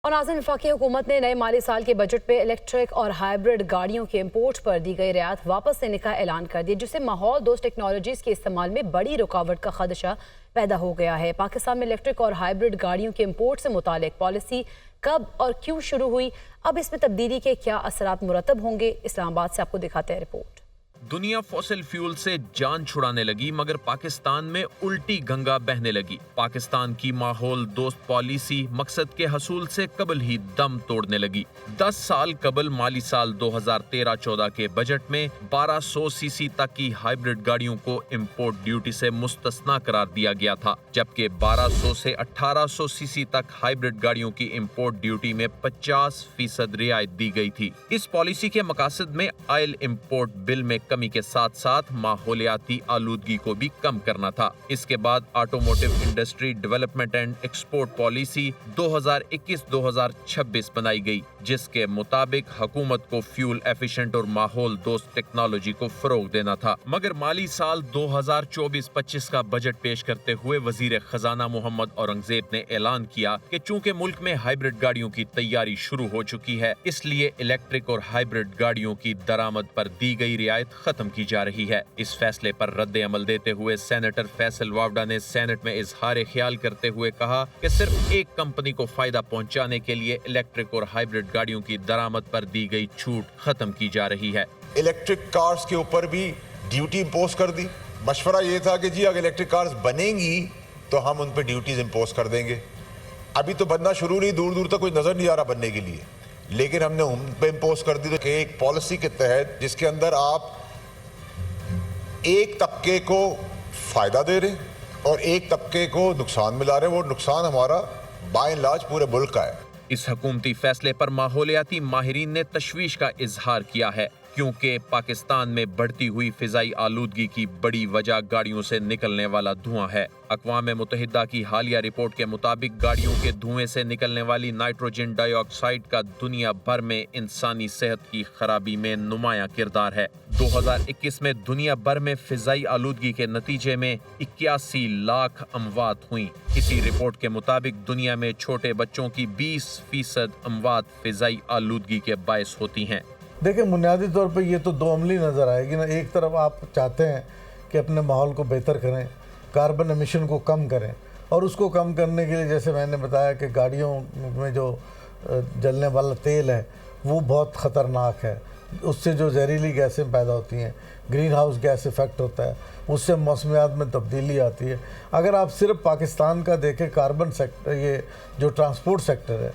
اور ناظرین، وفاقی حکومت نے نئے مالی سال کے بجٹ پہ الیکٹرک اور ہائیبرڈ گاڑیوں کے امپورٹ پر دی گئی رعایت واپس لینے کا اعلان کر دیا، جس سے ماحول دوست ٹیکنالوجیز کے استعمال میں بڑی رکاوٹ کا خدشہ پیدا ہو گیا ہے۔ پاکستان میں الیکٹرک اور ہائیبرڈ گاڑیوں کے امپورٹ سے متعلق پالیسی کب اور کیوں شروع ہوئی، اب اس میں تبدیلی کے کیا اثرات مرتب ہوں گے، اسلام آباد سے آپ کو دکھاتے ہیں رپورٹ۔ دنیا فوسل فیول سے جان چھڑانے لگی، مگر پاکستان میں الٹی گنگا بہنے لگی۔ پاکستان کی ماحول دوست پالیسی مقصد کے حصول سے قبل ہی دم توڑنے لگی۔ 10 سال قبل مالی سال 2013-14 کے بجٹ میں 1200 سی سی تک کی ہائیبرڈ گاڑیوں کو امپورٹ ڈیوٹی سے مستثنا قرار دیا گیا تھا، جبکہ 1200 سے 1800 سی سی تک ہائیبرڈ گاڑیوں کی امپورٹ ڈیوٹی میں 50% رعایت دی گئی تھی۔ اس پالیسی کے مقاصد میں آئل امپورٹ بل میں کمی کے ساتھ ساتھ ماحولیاتی آلودگی کو بھی کم کرنا تھا۔ اس کے بعد automotive industry development and export policy 2021-2026 بنائی گئی، جس کے مطابق حکومت کو فیول ایفیشنٹ اور ماحول دوست ٹیکنالوجی کو فروغ دینا تھا۔ مگر مالی سال 2024-25 کا بجٹ پیش کرتے ہوئے وزیر خزانہ محمد اورنگزیب نے اعلان کیا کہ چونکہ ملک میں ہائیبرڈ گاڑیوں کی تیاری شروع ہو چکی ہے، اس لیے الیکٹرک اور ہائیبرڈ گاڑیوں کی درآمد پر دی گئی رعایت ختم کی جا رہی ہے۔ اس فیصلے پر رد عمل دیتے ہوئے سینیٹر فیصل وافڈا نے سینٹ میں اظہار خیال کرتے ہوئے کہا کہ صرف ایک کمپنی کو فائدہ پہنچانے کے لیے الیکٹرک اور ہائیبرڈ گاڑیوں کی درآمد پر دی گئی چھوٹ ختم کی جا رہی ہے۔ الیکٹرک کارز کے اوپر بھی ڈیوٹی امپوز کر دی۔ مشورہ یہ تھا کہ جی اگر الیکٹرک کارز بنیں گی تو ہم ان پہ ڈیوٹیز امپوز کر دیں گے۔ ابھی تو بننا شروع نہیں، دور دور تک کوئی نظر نہیں آ رہا بننے کے لیے، لیکن ہم نے ان پہ امپوز کر دی کہ ایک پالیسی کے تحت جس کے اندر آپ ایک طبقے کو فائدہ دے رہے اور ایک طبقے کو نقصان ملا رہے، وہ نقصان ہمارا بائی اینڈ لارج پورے ملک کا ہے۔ اس حکومتی فیصلے پر ماحولیاتی ماہرین نے تشویش کا اظہار کیا ہے، کیونکہ پاکستان میں بڑھتی ہوئی فضائی آلودگی کی بڑی وجہ گاڑیوں سے نکلنے والا دھواں ہے۔ اقوام متحدہ کی حالیہ رپورٹ کے مطابق گاڑیوں کے دھوئیں سے نکلنے والی نائٹروجن ڈائی آکسائیڈ کا دنیا بھر میں انسانی صحت کی خرابی میں نمایاں کردار ہے۔ 2021 میں دنیا بھر میں فضائی آلودگی کے نتیجے میں 81 لاکھ اموات ہوئیں۔ اسی رپورٹ کے مطابق دنیا میں چھوٹے بچوں کی 20% اموات فضائی آلودگی کے باعث ہوتی ہیں۔ دیکھیں، بنیادی طور پہ یہ تو دو عملی نظر آئے گی نا۔ ایک طرف آپ چاہتے ہیں کہ اپنے ماحول کو بہتر کریں، کاربن ایمیشن کو کم کریں، اور اس کو کم کرنے کے لیے جیسے میں نے بتایا کہ گاڑیوں میں جو جلنے والا تیل ہے وہ بہت خطرناک ہے، اس سے جو زہریلی گیسیں پیدا ہوتی ہیں، گرین ہاؤس گیس ایفیکٹ ہوتا ہے، اس سے موسمیات میں تبدیلی آتی ہے۔ اگر آپ صرف پاکستان کا دیکھیں کاربن سیکٹر، یہ جو ٹرانسپورٹ سیکٹر ہے،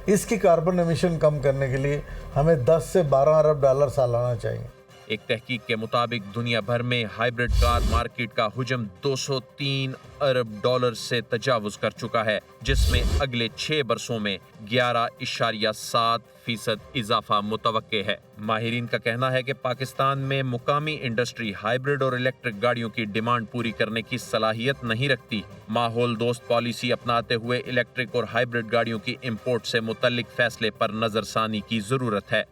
اس کی کاربن ایمیشن کم کرنے کے لیے ہمیں 10 سے 12 ارب ڈالر سالانہ چاہیے۔ ایک تحقیق کے مطابق دنیا بھر میں ہائیبرڈ کار مارکیٹ کا حجم 203 ارب ڈالر سے تجاوز کر چکا ہے، جس میں اگلے 6 برسوں میں 11.7% اضافہ متوقع ہے۔ ماہرین کا کہنا ہے کہ پاکستان میں مقامی انڈسٹری ہائیبرڈ اور الیکٹرک گاڑیوں کی ڈیمانڈ پوری کرنے کی صلاحیت نہیں رکھتی۔ ماحول دوست پالیسی اپناتے ہوئے الیکٹرک اور ہائیبرڈ گاڑیوں کی امپورٹ سے متعلق فیصلے پر نظر ثانی کی ضرورت ہے۔